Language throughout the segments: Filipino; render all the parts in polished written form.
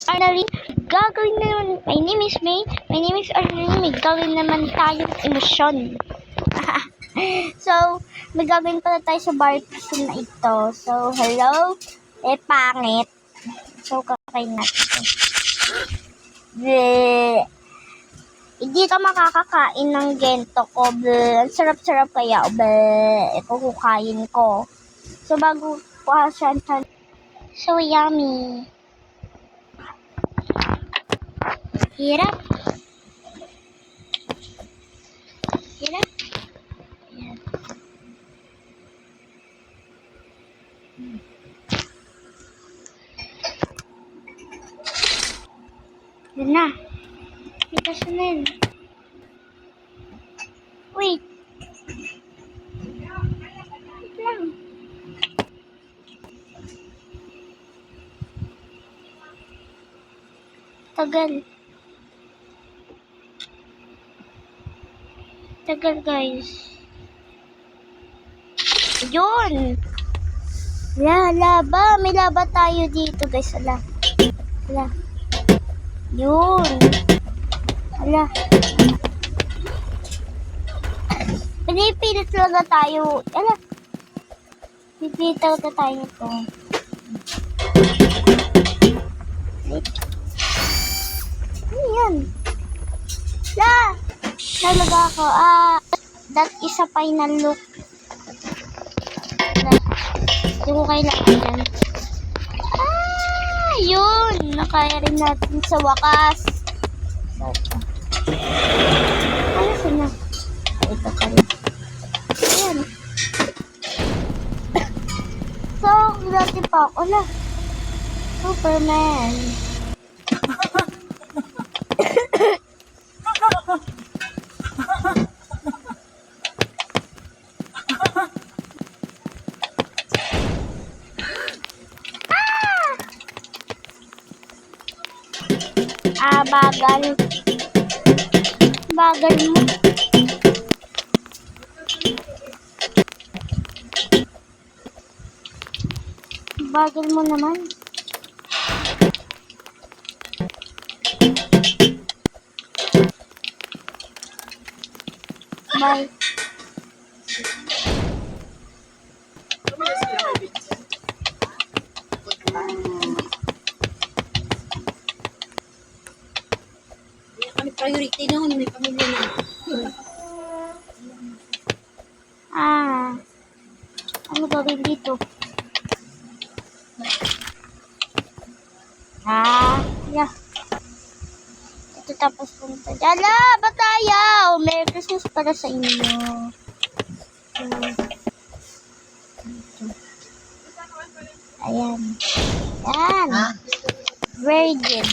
Arnalyn, gagawin na naman. My name is May. My name is Arnalyn. May gagawin naman tayong emosyon. So, may gagawin pala tayo sa bar person na ito. So, hello? Pangit. So, kakain natin. Bleh. Hindi ka makakakain ng gento ko. Bleh. Ang sarap-sarap kaya. Bleh. Ito kukain ko. So, bago ko siya. So, yummy. Hirap. Hirap. Ayan. Yun na. Ito na. Wait. Wait lang. Tagal guys. Yun. Laba. May laba tayo dito guys. Ala. Yun. Ala. Pinipilit talaga tayo. Ala. Pinipilit talaga tayo ito. Ano yan? Talaga ako. That is a final look. Hindi ko kailangan yan. Yun. Nakaya rin natin sa wakas. Ano na? Ito pa rin. Ayan. So, dati pa ako na. Superman. Bagal mo. Bagal mo naman. Bye. Priority noon, may pamilya na. Ano gawin dito? Yeah. Ito tapos punta. Dala, batayaw! Merry Christmas para sa inyo. Ayan. Very good.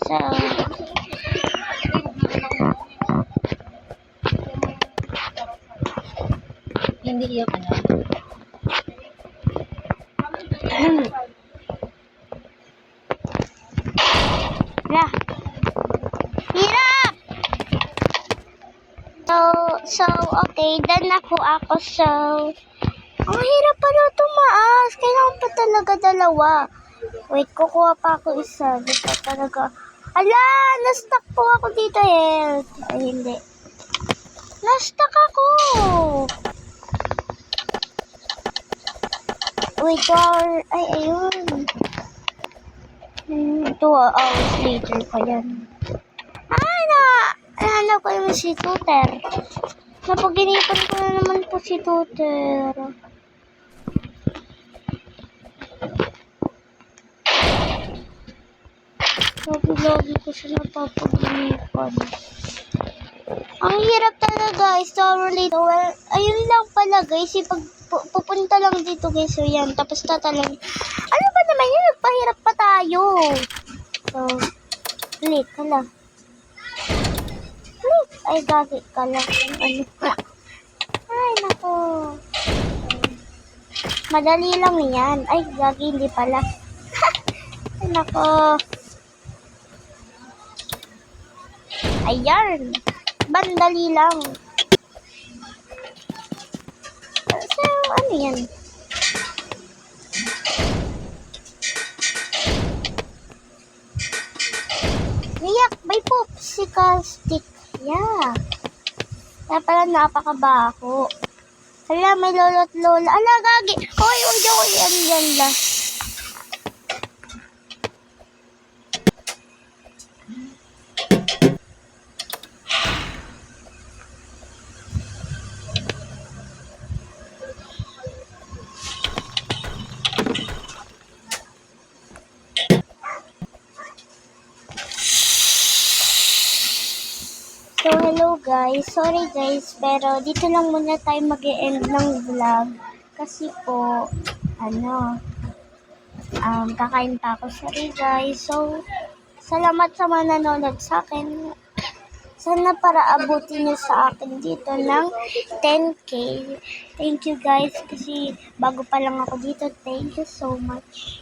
So, Hindi iyo ka na. Hirap! So, okay, done na po ako. So, ang hirap pa na tumaas. Kailangan pa talaga dalawa. Wait, kukuha pa ako isa. Di pa talaga. Ala, na-stuck po ako dito eh. Ay, hindi. Na-stuck ako. Wait, 2 hours. Ay, ayun. 2 hours later pa yan. Nahanap ko yung si Tutor. Napaginipan ko na naman po si Tutor. Lagi ko siya napapaginipan. Ang hirap talaga guys. Sorry. Well, ayun lang pala guys. Pupunta lang dito guys. So yan. Tapos tatalang. Ano ba naman yun? Nagpahirap pa tayo. So, ulit ka lang. Ay, gagi ka lang. Ano ka? Ay, nako. Madali lang yan. Ay, gagi, hindi pala. Ay, nako. Ayan. Bandali lang. So, ano yan? naka-stick. Yeah. Kaya pala napakabaho. Hala, may lolo't lola. Ala, gagi. Hoy, huwag yan dyan lang. So, hello guys. Sorry guys, pero dito lang muna tayo mag-e-end ng vlog. Kasi po, kakain pa ako. Sorry guys. So, salamat sa mga nanonood sa akin. Sana para abutin niyo sa akin dito ng 10K. Thank you guys kasi bago pa lang ako dito. Thank you so much.